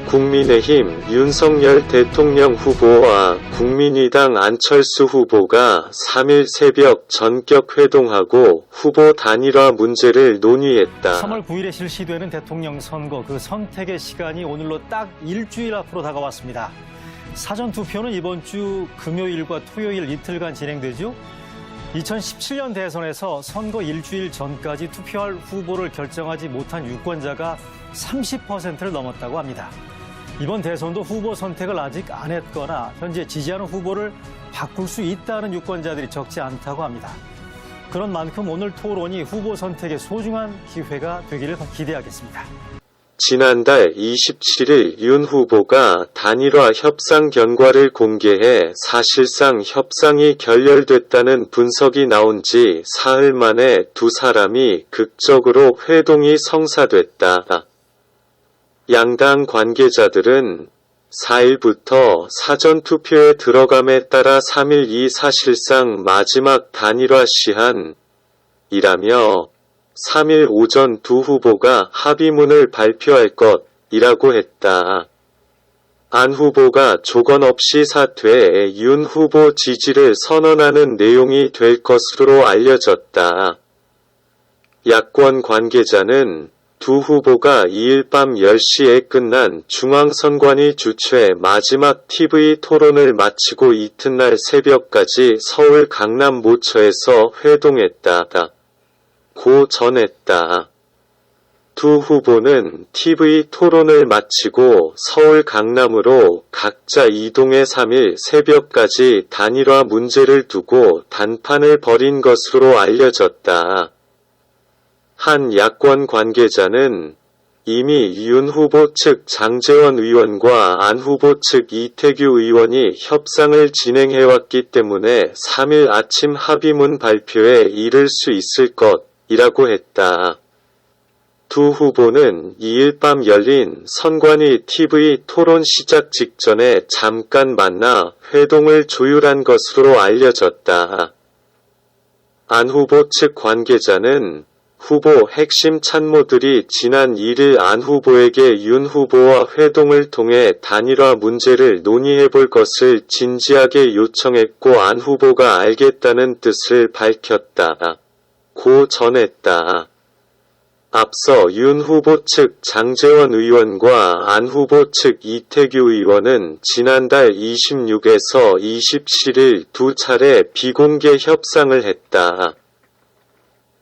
국민의힘 윤석열 대통령 후보와 국민의당 안철수 후보가 3일 새벽 전격 회동하고 후보 단일화 문제를 논의했다. 3월 9일에 실시되는 대통령 선거 그 선택의 시간이 오늘로 딱 일주일 앞으로 다가왔습니다. 사전투표는 이번 주 금요일과 토요일 이틀간 진행되죠. 2017년 대선에서 선거 일주일 전까지 투표할 후보를 결정하지 못한 유권자가 30%를 넘었다고 합니다. 이번 대선도 후보 선택을 아직 안 했거나 현재 지지하는 후보를 바꿀 수 있다는 유권자들이 적지 않다고 합니다. 그런 만큼 오늘 토론이 후보 선택의 소중한 기회가 되기를 기대하겠습니다. 지난달 27일 윤 후보가 단일화 협상 결과를 공개해 사실상 협상이 결렬됐다는 분석이 나온 지 사흘 만에 두 사람이 극적으로 회동이 성사됐다. 양당 관계자들은 4일부터 사전투표에 들어감에 따라 3일이 사실상 마지막 단일화 시한이라며 3일 오전 두 후보가 합의문을 발표할 것이라고 했다. 안 후보가 조건 없이 사퇴해 윤 후보 지지를 선언하는 내용이 될 것으로 알려졌다. 야권 관계자는 두 후보가 2일 밤 10시에 끝난 중앙선관위 주최 마지막 TV 토론을 마치고 이튿날 새벽까지 서울 강남 모처에서 회동했다. 고 전했다. 두 후보는 TV 토론을 마치고 서울 강남으로 각자 이동해 3일 새벽까지 단일화 문제를 두고 단판을 벌인 것으로 알려졌다. 한 야권 관계자는 이미 윤 후보 측 장제원 의원과 안 후보 측 이태규 의원이 협상을 진행해왔기 때문에 3일 아침 합의문 발표에 이를 수 있을 것이라고 했다. 두 후보는 2일 밤 열린 선관위 TV 토론 시작 직전에 잠깐 만나 회동을 조율한 것으로 알려졌다. 안 후보 측 관계자는 후보 핵심 참모들이 지난 1일 안 후보에게 윤 후보와 회동을 통해 단일화 문제를 논의해볼 것을 진지하게 요청했고 안 후보가 알겠다는 뜻을 밝혔다. 고 전했다. 앞서 윤 후보 측 장제원 의원과 안 후보 측 이태규 의원은 지난달 26에서 27일 두 차례 비공개 협상을 했다.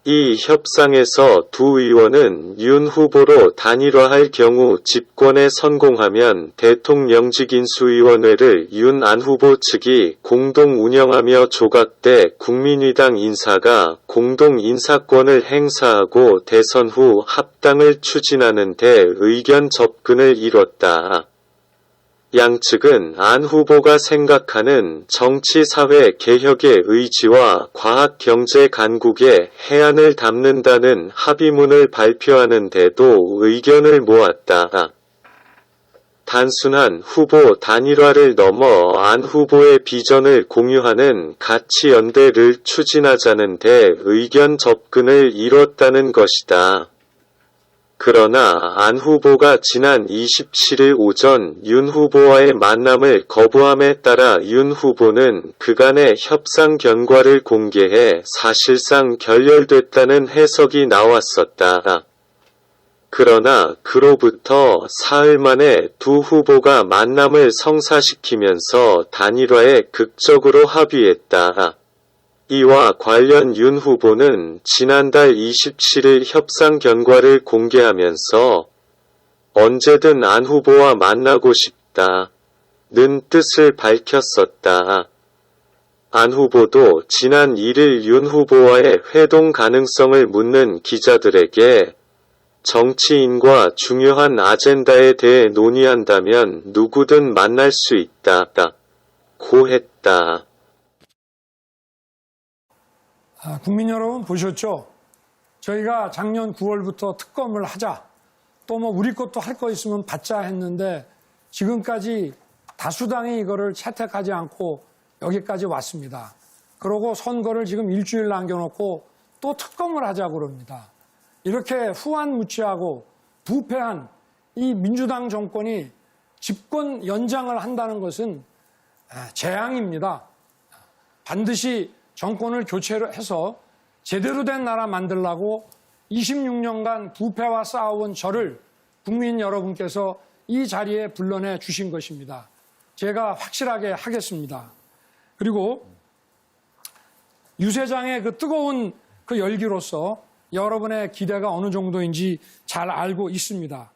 이 협상에서 두 의원은 윤 후보로 단일화할 경우 집권에 성공하면 대통령직 인수위원회를 윤 안 후보 측이 공동 운영하며 조각돼 국민의당 인사가 공동 인사권을 행사하고 대선 후 합당을 추진하는 데 의견 접근을 이뤘다. 양측은 안 후보가 생각하는 정치-사회 개혁의 의지와 과학-경제 간국의 해안을 담는다는 합의문을 발표하는 데도 의견을 모았다. 단순한 후보 단일화를 넘어 안 후보의 비전을 공유하는 가치연대를 추진하자는 데 의견 접근을 이뤘다는 것이다. 그러나 안 후보가 지난 27일 오전 윤 후보와의 만남을 거부함에 따라 윤 후보는 그간의 협상 결과를 공개해 사실상 결렬됐다는 해석이 나왔었다. 그러나 그로부터 사흘 만에 두 후보가 만남을 성사시키면서 단일화에 극적으로 합의했다. 이와 관련 윤 후보는 지난달 27일 협상 결과를 공개하면서 언제든 안 후보와 만나고 싶다는 뜻을 밝혔었다. 안 후보도 지난 1일 윤 후보와의 회동 가능성을 묻는 기자들에게 정치인과 중요한 아젠다에 대해 논의한다면 누구든 만날 수 있다고 했다. 국민 여러분 보셨죠? 저희가 작년 9월부터 특검을 하자, 또 뭐 우리 것도 할 거 있으면 받자 했는데 지금까지 다수당이 이거를 채택하지 않고 여기까지 왔습니다. 그러고 선거를 지금 일주일 남겨놓고 또 특검을 하자고 그럽니다. 이렇게 후한무치하고 부패한 이 민주당 정권이 집권 연장을 한다는 것은 재앙입니다. 반드시 정권을 교체해서 제대로 된 나라 만들라고 26년간 부패와 싸워온 저를 국민 여러분께서 이 자리에 불러내 주신 것입니다. 제가 확실하게 하겠습니다. 그리고 유세장의 그 뜨거운 그 열기로서 여러분의 기대가 어느 정도인지 잘 알고 있습니다.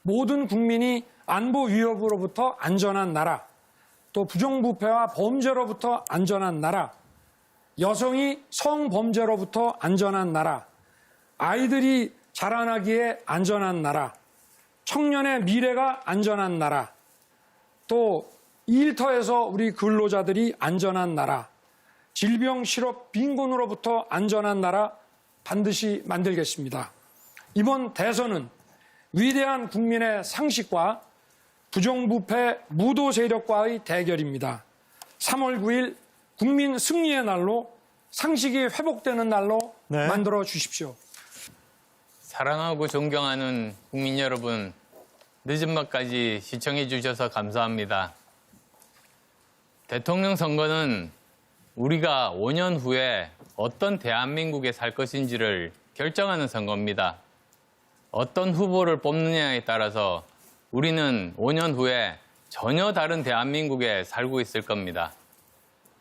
모든 국민이 안보 위협으로부터 안전한 나라, 또 부정부패와 범죄로부터 안전한 나라, 여성이 성범죄로부터 안전한 나라, 아이들이 자라나기에 안전한 나라, 청년의 미래가 안전한 나라, 또 일터에서 우리 근로자들이 안전한 나라, 질병, 실업, 빈곤으로부터 안전한 나라 반드시 만들겠습니다. 이번 대선은 위대한 국민의 상식과 부정부패 무도 세력과의 대결입니다. 3월 9일 국민 승리의 날로 상식이 회복되는 날로 네. 만들어 주십시오. 사랑하고 존경하는 국민 여러분, 늦은 밤까지 시청해 주셔서 감사합니다. 대통령 선거는 우리가 5년 후에 어떤 대한민국에 살 것인지를 결정하는 선거입니다. 어떤 후보를 뽑느냐에 따라서 우리는 5년 후에 전혀 다른 대한민국에 살고 있을 겁니다.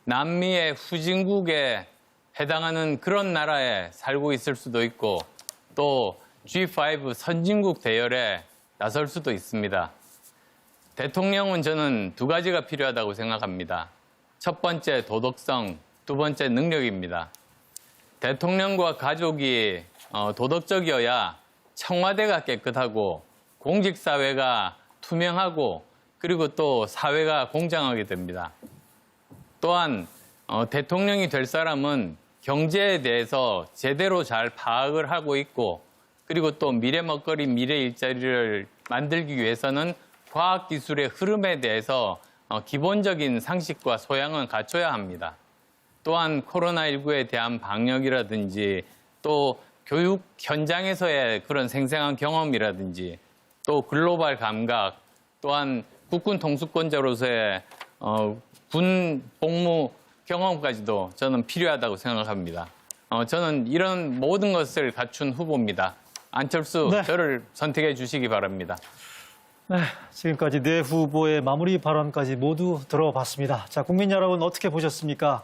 남미의 후진국에 해당하는 그런 나라에 살고 있을 수도 있고 또 G5 선진국 대열에 나설 수도 있습니다. 대통령은 저는 두 가지가 필요하다고 생각합니다. 첫 번째 도덕성, 두 번째 능력입니다. 대통령과 가족이 도덕적이어야 청와대가 깨끗하고 공직사회가 투명하고 그리고 또 사회가 공정하게 됩니다. 또한 대통령이 될 사람은 경제에 대해서 제대로 잘 파악을 하고 있고 그리고 또 미래 먹거리, 미래 일자리를 만들기 위해서는 과학기술의 흐름에 대해서 기본적인 상식과 소양은 갖춰야 합니다. 또한 코로나19에 대한 방역이라든지 또 교육 현장에서의 그런 생생한 경험이라든지 또 글로벌 감각 또한 국군 통수권자로서의 군 복무 경험까지도 저는 필요하다고 생각합니다. 저는 이런 모든 것을 갖춘 후보입니다. 안철수, 네. 저를 선택해 주시기 바랍니다. 네, 지금까지 네 후보의 마무리 발언까지 모두 들어봤습니다. 자, 국민 여러분 어떻게 보셨습니까?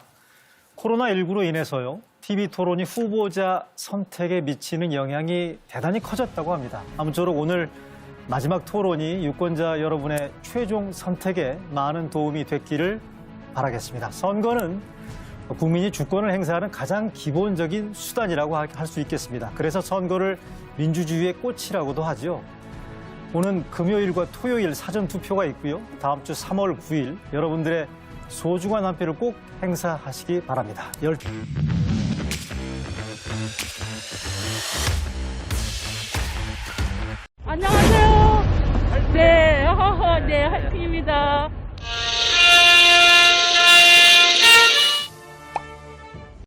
코로나19로 인해서요, TV 토론이 후보자 선택에 미치는 영향이 대단히 커졌다고 합니다. 아무쪼록 오늘 마지막 토론이 유권자 여러분의 최종 선택에 많은 도움이 됐기를 바라겠습니다. 선거는 국민이 주권을 행사하는 가장 기본적인 수단이라고 할 수 있겠습니다. 그래서 선거를 민주주의의 꽃이라고도 하죠. 오는 금요일과 토요일 사전 투표가 있고요. 다음 주 3월 9일 여러분들의 소중한 한 표를 꼭 행사하시기 바랍니다. 안녕하세요. 네, 네, 화이팅입니다.